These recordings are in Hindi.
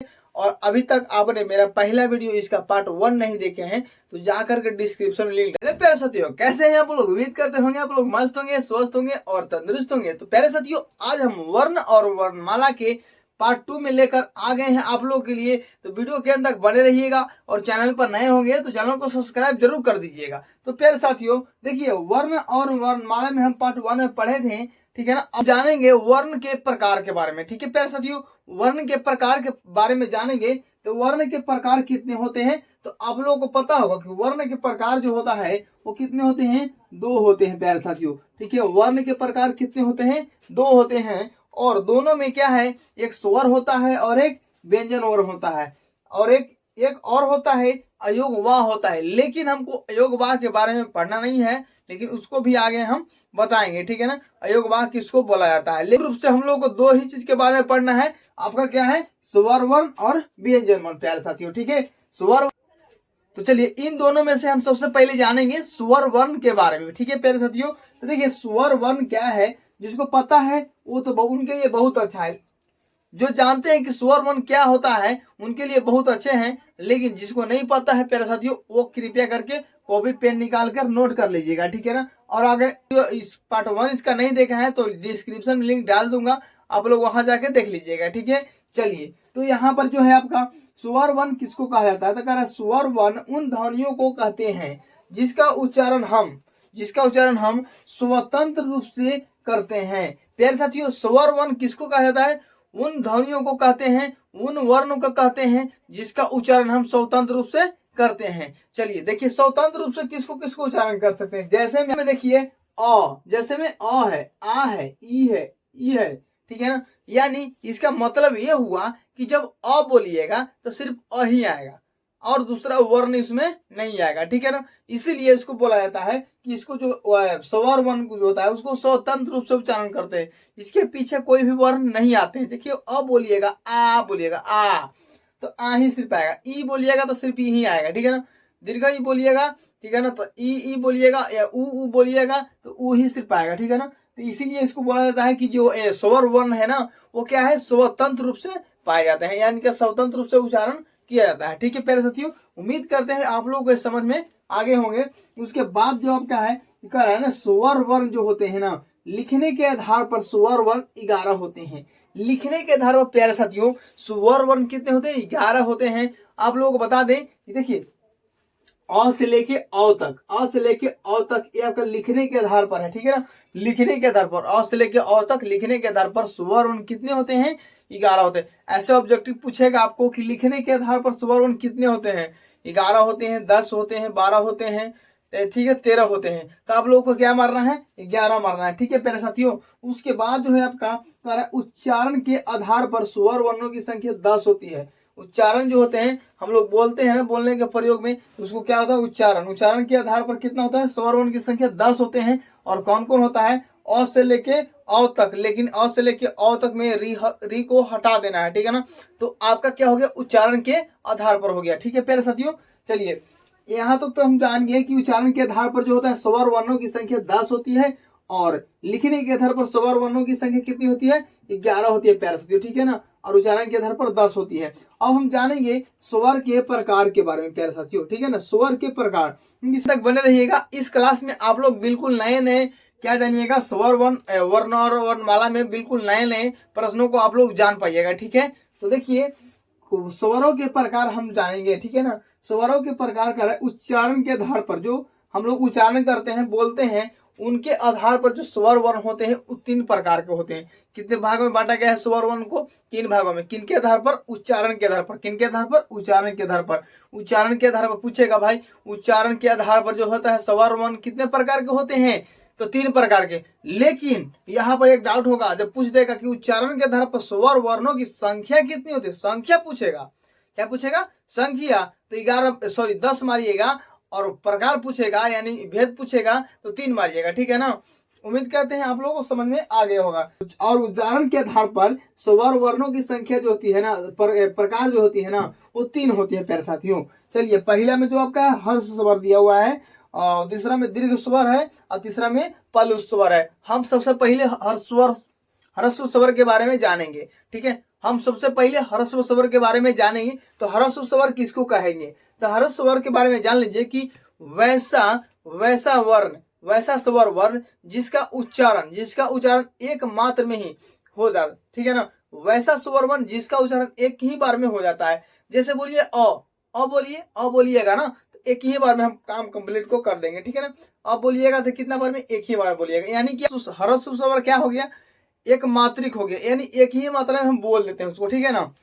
और अभी तक आपने मेरा पहला वीडियो इसका पार्ट 1 नहीं देखे हैं तो जाकर के डिस्क्रिप्शन में लिंक है। प्यारे साथियों, कैसे हैं आप लोग? उम्मीद करते होंगे आप लोग मस्त होंगे, स्वस्थ होंगे और तंदुरुस्त होंगे। तो प्यारे साथियों, आज हम वर्ण और वर्णमाला के पार्ट 2 में लेकर आ गए हैं आप लोगों के लिए। तो वीडियो के अंत तक बने रहिएगा और चैनल पर नए होंगे तो चैनल को सब्सक्राइब जरूर कर दीजिएगा। तो प्यारे साथियों देखिए, वर्ण और वर्णमाला में हम पार्ट 1 में पढ़े थे, ठीक है ना। अब जानेंगे वर्ण के प्रकार के बारे में, ठीक है प्यारे साथियों। वर्ण के प्रकार के बारे में जानेंगे तो वर्ण के प्रकार कितने होते हैं तो आप लोगों को पता होगा कि वर्ण के प्रकार जो होता है वो कितने होते हैं? 2 होते हैं प्यारे साथियों, ठीक है। वर्ण के प्रकार कितने होते हैं? 2 होते हैं। और दोनों में क्या है, एक स्वर होता है और एक व्यंजन वर्ण होता है, और एक और होता है अयोग वाह होता है। लेकिन हमको अयोग वाह के बारे में पढ़ना नहीं है, लेकिन उसको भी आगे हम बताएंगे, ठीक है ना। अयोग वाह किसको बोला जाता है, लेकिन रूप से हम लोग को 2 ही चीज के बारे में पढ़ना है। आपका क्या है? स्वर वर्ण और व्यंजन वर्ण प्यारे साथियों, ठीक है। स्वर, तो चलिए इन दोनों में से हम सबसे पहले जानेंगे स्वर वर्ण के बारे में, ठीक है प्यारे साथियों। तो देखिए, स्वर वर्ण क्या है, जिसको पता है वो तो उनके लिए बहुत अच्छा है। जो जानते हैं कि स्वर वर्ण क्या होता है उनके लिए बहुत अच्छे हैं, लेकिन जिसको नहीं पता है प्यारे साथियों, वो कृपया करके कॉपी पेन निकाल कर नोट कर लीजिएगा, ठीक है ना। और अगर इस पार्ट 1 इसका नहीं देखा है तो डिस्क्रिप्शन में लिंक डाल दूंगा, आप लोग वहां जाके देख लीजिएगा, ठीक है। चलिए, तो यहाँ पर जो है आपका स्वर वर्ण किसको कहा जाता है, तो कह रहा है स्वर वर्ण उन ध्वनियों को कहते हैं जिसका उच्चारण हम स्वतंत्र रूप से करते हैं। प्यारे साथियों, स्वर वर्ण किसको कहा जाता है? उन ध्वनियों को कहते हैं, उन वर्णों को कहते हैं जिसका उच्चारण हम स्वतंत्र रूप से करते हैं। चलिए देखिए, स्वतंत्र रूप से किसको किसको उच्चारण कर सकते हैं। जैसे में देखिए अ, जैसे में अ है, आ है, ई है, ठीक है ना। यानी इसका मतलब ये हुआ कि जब अ बोलिएगा तो सिर्फ अ ही आएगा और दूसरा वर्ण इसमें नहीं आएगा, ठीक है ना। इसीलिए इसको बोला जाता है कि इसको जो स्वर वर्ण जो होता है उसको स्वतंत्र रूप से उच्चारण करते हैं, इसके पीछे कोई भी वर्ण नहीं आते हैं। देखिए, अ बोलिएगा, आ बोलिएगा, आ तो आ ही सिर्फ आएगा, ई बोलिएगा तो सिर्फ ई ही आएगा, ठीक है ना। दीर्घ ई बोलिएगा, ठीक है ना, तो ई बोलिएगा या ऊ बोलिएगा तो ऊ ही सिर्फ आएगा, ठीक है ना। तो इसीलिए इसको बोला जाता है कि जो स्वर वर्ण है ना वो क्या है, स्वतंत्र रूप से पाए जाते हैं, यानी कि स्वतंत्र रूप से उच्चारण किया जाता है, ठीक है प्यारे साथियों। उम्मीद करते हैं आप लोग को समझ में आगे होंगे। उसके बाद जो आपका है कह रहा है ना, स्वर वर्ण जो होते हैं ना, लिखने के आधार पर स्वर वर्ण 11 होते हैं। लिखने के आधार पर प्यारे साथियों स्वर वर्ण कितने होते हैं? 11 होते हैं। आप लोगों को बता दें कि देखिए, अ से लेके अ तक ये आपका लिखने के आधार पर है, ठीक है ना। लिखने के आधार पर अ से लेके अ तक लिखने के आधार पर स्वर वर्ण कितने होते हैं? 11 होते हैं। ऐसे ऑब्जेक्टिव पूछेगा आपको कि लिखने के आधार पर स्वर वर्ण कितने होते हैं? 11 होते हैं, 10 होते हैं, 12 होते हैं, ठीक है, 13 होते हैं। तो आप लोगों को क्या मारना है? 11 मारना है, ठीक है प्यारे साथियों। उसके बाद जो है आपका उच्चारण के आधार पर स्वर वर्णों की संख्या 10 होती है। उच्चारण जो होते हैं हम लोग बोलते हैं ना, बोलने के प्रयोग में उसको क्या होता है? उच्चारण के आधार पर कितना होता है? स्वर वर्ण की संख्या 10 होते हैं। और कौन कौन होता है? अ से लेके अ तक, लेकिन अ से लेके अ तक में री को हटा देना है, ठीक है ना। तो आपका क्या हो गया? उच्चारण के आधार पर हो गया, ठीक है प्यारे साथियों। चलिए, यहाँ तक तो हम जान गए कि उच्चारण के आधार पर जो होता है स्वर वर्णों की संख्या 10 होती है, और लिखने के आधार पर स्वर वर्णों की संख्या कितनी होती है? 11 होती है प्यारे साथियों, ठीक है ना। और उच्चारण के आधार पर 10 होती है। अब हम जानेंगे स्वर के प्रकार के बारे में प्यारे साथियों, ठीक है ना। स्वर के प्रकार, इस तक बने रहिएगा। इस क्लास में आप लोग बिल्कुल नए नए क्या जानिएगा, स्वर वर्ण और वर्णमाला में बिल्कुल नए नए प्रश्नों को आप लोग जान पाइएगा, ठीक है। तो देखिए, स्वरों के प्रकार हम जानेंगे, ठीक है ना। स्वरों के प्रकार का उच्चारण के आधार पर जो हम लोग उच्चारण करते हैं, बोलते हैं, उनके आधार पर जो स्वर वर्ण होते हैं वो 3 प्रकार के होते हैं। कितने भाग में बांटा गया है स्वर वर्ण को? 3 भागों में। किनके आधार पर? उच्चारण के आधार पर। किनके आधार पर? उच्चारण के आधार पर। उच्चारण के आधार पर पूछेगा भाई, उच्चारण के आधार पर जो होता है स्वर वर्ण कितने प्रकार के होते हैं? तो 3 प्रकार के। लेकिन यहाँ पर एक डाउट होगा, जब पूछ देगा कि उच्चारण के आधार पर स्वर वर्णों की संख्या कितनी होती है, संख्या पूछेगा। क्या पूछेगा? संख्या। तो 10 मारिएगा, और प्रकार पूछेगा यानी भेद पूछेगा तो 3 मारिएगा, ठीक है ना। उम्मीद करते हैं आप लोगों को समझ में आ गया होगा। और उच्चारण के आधार पर स्वर वर्णों की संख्या जो होती है ना, प्रकार जो होती है ना, वो 3 होती है प्यारे साथियों। चलिए, पहला में जो आपका हर्ष स्वर दिया हुआ है, और दूसरा में दीर्घ स्वर है, और तीसरा में पलु स्वर है। हम सबसे पहले ह्रस्व स्वर के बारे में जानेंगे, ठीक है। हम सबसे पहले ह्रस्व स्वर के बारे में जानेंगे। तो ह्रस्व स्वर किसको कहेंगे? तो ह्रस्व स्वर के बारे में जान लीजिए कि वैसा स्वर वर्ण जिसका उच्चारण एक मात्र में ही हो जाता, ठीक है ना। वैसा स्वर वर्ण जिसका उच्चारण एक ही बार में हो जाता है। जैसे बोलिए अ बोलिए, अ बोलिएगा ना तो एक ही बार में हम काम कंप्लीट को कर देंगे, ठीक है ना। अब बोलिएगा तो कितना बार में? एक ही बार बोलिएगा, यानी कि ह्रस्व स्वर क्या हो गया? एक मात्रिक हो गया, यानी एक ही मात्रा में हम बोल देते हैं उसको, ठीक है ना।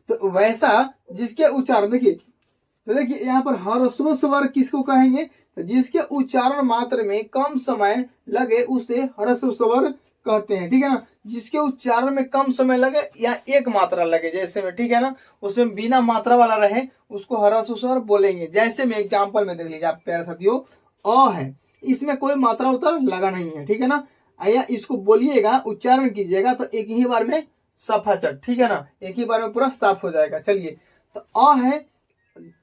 तो वैसा जिसके उच्चारण देखिए, तो देखिए यहाँ पर ह्रस्व स्वर किसको कहेंगे? तो जिसके उच्चारण मात्र में कम समय लगे उसे ह्रस्व स्वर कहते हैं, ठीक है ना। जिसके उच्चारण में कम समय लगे या एक मात्रा लगे, जैसे में, ठीक है ना, उसमें बिना मात्रा वाला रहे उसको ह्रस्व स्वर बोलेंगे। जैसे में एग्जाम्पल में देख लीजिए आप प्यारे साथियों, अ है, इसमें कोई मात्रा उतर लगा नहीं है, ठीक है ना। या इसको बोलिएगा, उच्चारण कीजिएगा तो एक ही बार में सफा चट, ठीक है ना, एक ही बार में पूरा साफ हो जाएगा। चलिए, तो अ है,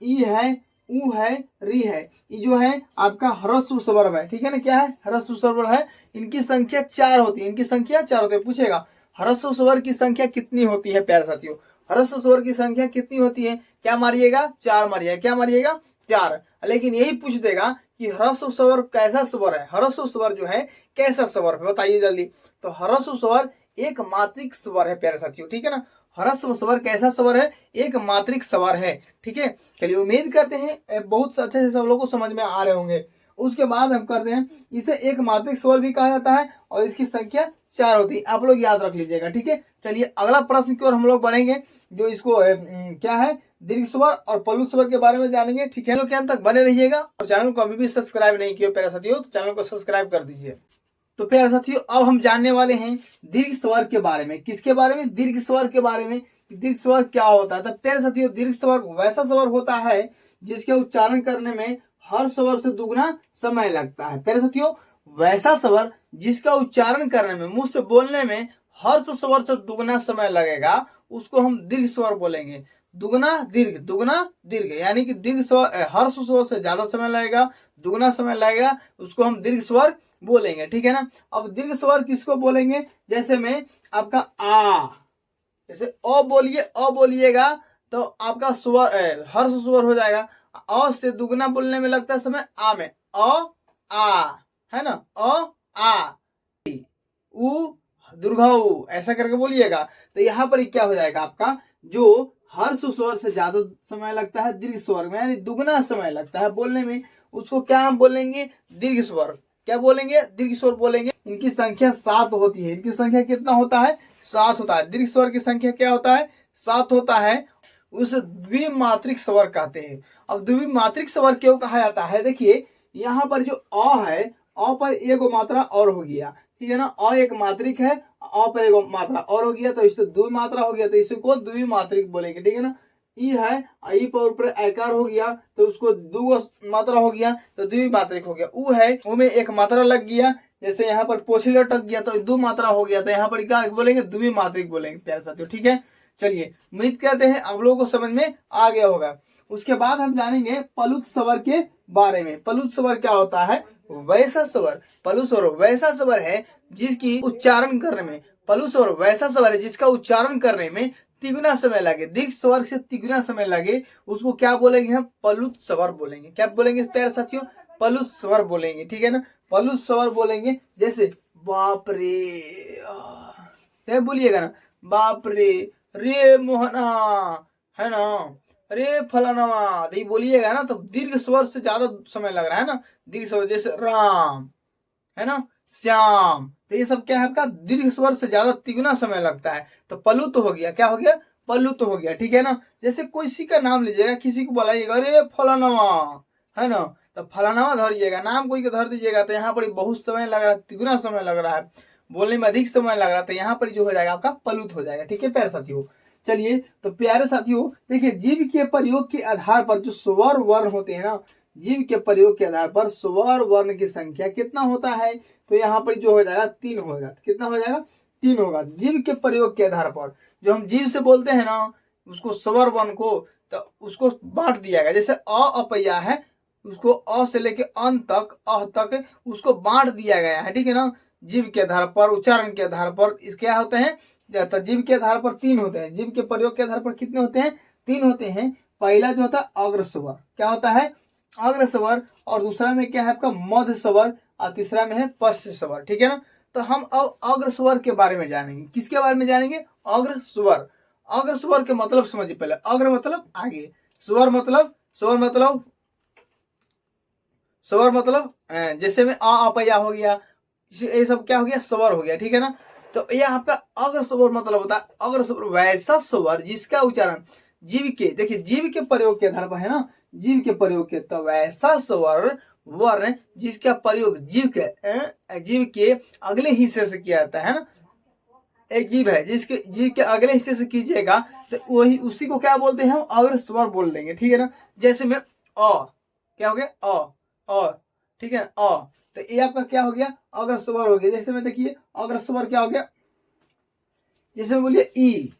ई है, ऊ है, री है, ये जो है आपका ह्रस्व स्वर है, ठीक है ना। क्या है? ह्रस्व स्वर है। इनकी संख्या 4 होती है, इनकी संख्या 4 होती है। पूछेगा ह्रस्व स्वर की संख्या कितनी होती है? प्यारे साथियों, ह्रस्व स्वर की संख्या कितनी होती है? क्या मारिएगा? 4 मारिएगा। क्या मारिएगा? 4। लेकिन यही पूछ देगा कि ह्रस्व स्वर कैसा स्वर है? ह्रस्व स्वर जो है कैसा स्वर है, बताइए जल्दी। तो ह्रस्व स्वर एक मात्रिक स्वर है प्यारे साथियों, ठीक है ना। ह्रस्व स्वर कैसा स्वर है? एक मात्रिक स्वर है, ठीक है। चलिए, उम्मीद करते हैं बहुत अच्छे से सब लोगों को समझ में आ रहे होंगे। उसके बाद हम करते हैं, इसे एक मात्रिक स्वर भी कहा जाता है और इसकी संख्या 4 होती है, आप लोग याद रख लीजिएगा, ठीक है। चलिए, अगला प्रश्न की ओर हम लोग बढ़ेंगे, जो इसको क्या है, दीर्घ स्वर और प्लुत स्वर के बारे में जानेंगे, ठीक है। तो अंत तक बने रहिएगा और चैनल को अभी भी सब्सक्राइब नहीं किया प्यारे साथियों, तो चैनल को सब्सक्राइब कर दीजिए। तो प्यारे साथियों, अब हम जानने वाले हैं दीर्घ स्वर के बारे में। किसके बारे में? दीर्घ स्वर के बारे में। दीर्घ स्वर क्या होता है? तो प्यारे साथियों, दीर्घ स्वर वैसा स्वर होता है जिसके उच्चारण करने में हर स्वर से दुगना समय लगता है। प्यारे साथियों, वैसा स्वर जिसका उच्चारण करने में, मुंह से बोलने में हर स्वर से दुगना समय लगेगा उसको हम दीर्घ स्वर बोलेंगे। दुगना दीर्घ, यानी कि दीर्घ स्वर हर स्वर से ज्यादा समय लगेगा, दुगना समय लगेगा, उसको हम दीर्घ स्वर बोलेंगे, ठीक है ना। अब दीर्घ स्वर किसको बोलेंगे? जैसे में आपका आ, जैसे अ बोलिएगा तो आपका स्वर हर्ष स्वर हो जाएगा। अ से दुगना बोलने में लगता है समय आ में, आ, है ना, आ, उ दुर्घऊ, ऐसा करके बोलिएगा। तो यहाँ पर क्या हो जाएगा आपका, जो हर्ष स्वर से ज्यादा समय लगता है दीर्घ स्वर में, यानी दुगना समय लगता है बोलने में, उसको क्या हम बोलेंगे? दीर्घ स्वर। क्या बोलेंगे? दीर्घ स्वर बोलेंगे। इनकी संख्या 7 होती है। इनकी संख्या कितना होता है? 7 होता है। दीर्घ स्वर की संख्या क्या होता है? 7 होता है। उसे द्विमात्रिक स्वर कहते हैं। अब द्विमात्रिक स्वर क्यों कहा जाता है? देखिए, यहाँ पर जो अ है, अ पर एक मात्रा और हो गया, ठीक है ना। अ एक मात्रिक है, अ पर एक मात्रा और हो गया तो इससे द्विमात्रा हो गया, तो इसको द्विमात्रिक बोलेंगे, ठीक है ना। ई है, ई पर ऊपर आकार हो गया तो उसको दो मात्रा हो गया तो द्विमात्रिक हो गया। ऊ है, ऊ में एक मात्रा लग गया, जैसे यहाँ पर पोछी लटक गया तो दो मात्रा हो गया, तो यहाँ पर क्या बोलेंगे? द्विमात्रिक बोलेंगे प्यारे साथियों, ठीक है। चलिए, उम्मीद करते हैं आप लोगों को समझ में आ गया होगा। उसके बाद हम जानेंगे प्लुत स्वर के बारे में। प्लुत स्वर क्या होता है? वैसा स्वर। प्लुत स्वर वैसा स्वर है जिसकी उच्चारण करने में, प्लुत स्वर वैसा स्वर है जिसका उच्चारण करने में तिगुना समय लगे, दीर्घ स्वर से तिगुना समय लगे, उसको क्या बोलेंगे? हम प्लुत स्वर बोलेंगे। क्या बोलेंगे प्यारे साथियों? प्लुत स्वर बोलेंगे, ठीक है ना। प्लुत स्वर बोलेंगे, जैसे बाप रे, क्या बोलिएगा ना, बाप रे मोहना, है ना, रे फलानावा, तो बोलिएगा ना तो दीर्घ स्वर से ज्यादा समय लग रहा है ना। दीर्घ स्वर जैसे राम, है ना, श्याम, तो ये सब क्या है आपका? दीर्घ स्वर से ज्यादा तिगुना समय लगता है, तो प्लुत हो गया। क्या हो गया? प्लुत हो गया, ठीक है ना। जैसे किसी का नाम लीजिएगा, किसी को बुलाइएगा, अरे फलानावा, है ना, तो फलानावा धरिएगा, नाम कोई को धर दीजिएगा तो यहाँ पर बहुत समय लग रहा है, तिगुना समय लग रहा है, बोलने में अधिक समय लग रहा है, तो यहाँ पर जो हो जाएगा आपका प्लुत हो जाएगा, ठीक है प्यारे साथियों। चलिए, तो प्यारे साथियों देखिए, जीव के प्रयोग के आधार पर जो स्वर वर्ण होते हैं ना, जीव के प्रयोग के आधार पर स्वर वर्ण की संख्या कितना होता है? तो यहाँ पर जो हो जाएगा 3 होगा। कितना हो जाएगा? 3 होगा। जीव के प्रयोग के आधार पर जो हम जीव से बोलते हैं ना, उसको स्वर वर्ण को, तो उसको बांट दिया गया। जैसे अपैया है, उसको अ से लेके अन तक, अह तक उसको बांट दिया गया है, ठीक है ना। जीव के आधार पर, उच्चारण के आधार पर इस क्या होते हैं? जीव के आधार पर 3 होते हैं। जीव के प्रयोग के आधार पर कितने होते हैं? 3 होते हैं। पहला जो होता है अग्र स्वर, क्या होता है? अग्र स्वर। और दूसरा में क्या है आपका? मध्य स्वर। और तीसरा में है पश्च स्वर। ठीक है ना। तो हम अब अग्र स्वर के बारे में जानेंगे। किसके बारे में जानेंगे? अग्र स्वर। अग्र स्वर के मतलब समझिए पहले। अग्र मतलब आगे, स्वर मतलब जैसे में अपया हो गया, ये सब क्या हो गया? स्वर हो गया। ठीक है ना। तो यह आपका अग्र स्वर मतलब होता है, अग्र स्वर वैसा स्वर जिसका उच्चारण जीव के, देखिए जीव के प्रयोग के आधार पर है ना, जीव के प्रयोग के, तो वैसा स्वर वर्ण जिसका प्रयोग जीव के अगले हिस्से से किया जाता है ना। एक जीव है जिसके जीव के अगले हिस्से से कीजिएगा तो वही उसी को क्या बोलते हैं? हम अग्र स्वर बोल देंगे। ठीक है ना। जैसे में क्या हो गया? ठीक है। तो ये आपका क्या हो गया? अग्र स्वर हो गया। जैसे में देखिए अग्र स्वर क्या हो गया? जैसे में बोलिए ई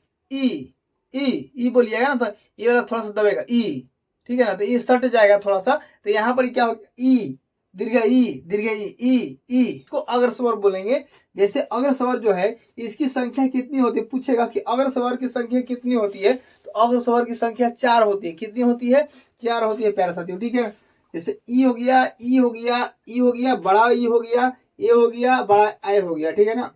बोलिएगा ना, तो ये वाला थोड़ा सा दबेगा ई। ठीक है ना। तो ये सट जाएगा थोड़ा सा, तो यहाँ पर क्या होगा? ई दीर्घ ई को अग्र स्वर बोलेंगे। जैसे अग्र स्वर जो है इसकी संख्या कितनी होती है? पूछेगा कि अग्र स्वर की संख्या कितनी होती है, तो अग्र स्वर की संख्या 4 होती है। कितनी होती है? 4 होती है प्यारे साथियों। ठीक है। जैसे ई हो गया, बड़ा ई हो गया, ए हो गया, बड़ा ए हो गया। ठीक है ना।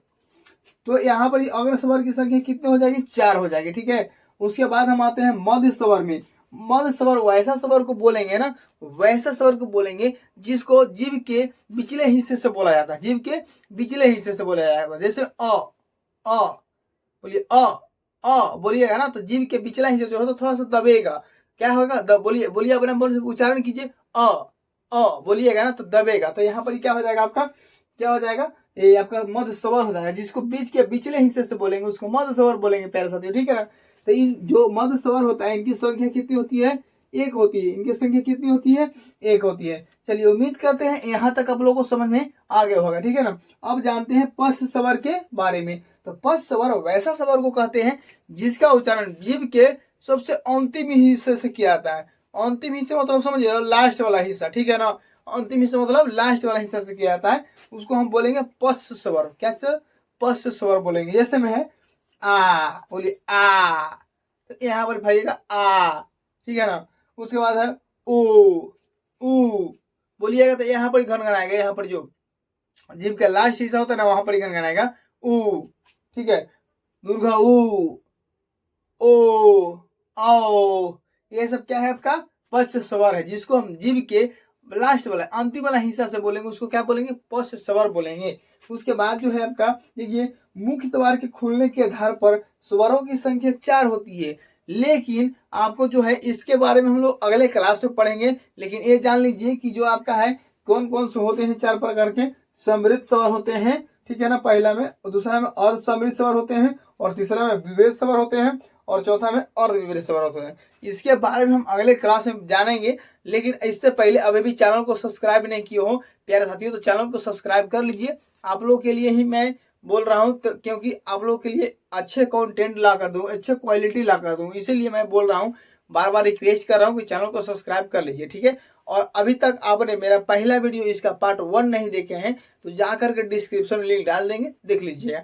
तो यहाँ पर अग्र स्वर की संख्या कितनी हो जाएगी? 4 हो जाएगी। ठीक है। उसके बाद हम आते हैं मध्य स्वर में। मध्य स्वर वैसा स्वर को बोलेंगे ना, वैसा स्वर को बोलेंगे जिसको जीव के पिछले हिस्से से बोला जाता है। जीव के पिछले हिस्से से बोला जाएगा। जैसे बोलिए बोलिएगा ना, तो जीव के पिछला हिस्सा जो होता थोड़ा सा दबेगा। क्या होगा? बोलिए अपने बोल से उच्चारण कीजिए। बोलिएगा ना तो दबेगा। तो यहाँ पर क्या हो जाएगा आपका? क्या हो जाएगा? ये आपका मध्य स्वर हो जाएगा। जिसको बीच के पिछले हिस्से से बोलेंगे उसको मध्य स्वर बोलेंगे प्यारे साथियों। ठीक है ना। तो इन जो मध्य स्वर होता है इनकी संख्या कितनी होती है? 1 होती है। इनकी संख्या कितनी होती है? 1 होती है। चलिए उम्मीद करते हैं यहाँ तक आप लोगों को समझ में आ गया होगा। ठीक है ना। अब जानते हैं पश्च स्वर के बारे में। तो पश्च स्वर वैसा स्वर को कहते हैं जिसका उच्चारण जीव के सबसे अंतिम हिस्से से किया जाता है। अंतिम हिस्से मतलब समझिए लास्ट वाला हिस्सा। ठीक है ना। अंतिम हिस्सा मतलब लास्ट वाला हिस्सा से किया जाता है, उसको हम बोलेंगे पश्च स्वर। क्या सर? पश्च स्वर बोलेंगे। जैसे में है बोलिए तो यहाँ पर भरिएगा ठीक है ना। उसके बाद है ऊ बोलिएगा तो यहाँ पर ही गनगनाएगा। यहाँ पर जो जीभ का लास्ट हिस्सा होता है ना वहां पर ही गनगनाएगा ऊ। ठीक है। दुर्गा ओ आओ, ये सब क्या है आपका? पश्च स्वर है, जिसको हम जीभ के लास्ट वाला अंतिम वाला हिस्सा से बोलेंगे उसको क्या बोलेंगे? पश्च स्वर बोलेंगे। उसके बाद जो है आपका देखिए मुख्य द्वार के खुलने के आधार पर स्वरों की संख्या 4 होती है। लेकिन आपको जो है इसके बारे में हम लोग अगले क्लास में पढ़ेंगे। लेकिन ये जान लीजिए कि जो आपका है कौन कौन से होते हैं 4 प्रकार के। समृद्ध स्वर होते हैं। ठीक है ना। पहला में, दूसरा में अर्ध समृद्ध स्वर होते हैं, और तीसरा में विवृत स्वर होते हैं, और चौथा में अर्ध विवृत स्वर होते हैं। इसके बारे में हम अगले क्लास में जानेंगे। लेकिन इससे पहले अभी भी चैनल को सब्सक्राइब नहीं किए हो प्यारे साथियों तो चैनल को सब्सक्राइब कर लीजिए। आप लोगों के लिए ही मैं बोल रहा हूँ, तो क्योंकि आप लोगों के लिए अच्छे कंटेंट ला कर दूँ, अच्छे क्वालिटी ला कर दूँ, इसीलिए मैं बोल रहा हूँ, बार बार रिक्वेस्ट कर रहा हूँ कि चैनल को सब्सक्राइब कर लीजिए। ठीक है। और अभी तक आपने मेरा पहला वीडियो इसका पार्ट 1 नहीं देखे हैं तो जाकर के डिस्क्रिप्शन में लिंक डाल देंगे, देख लीजिएगा।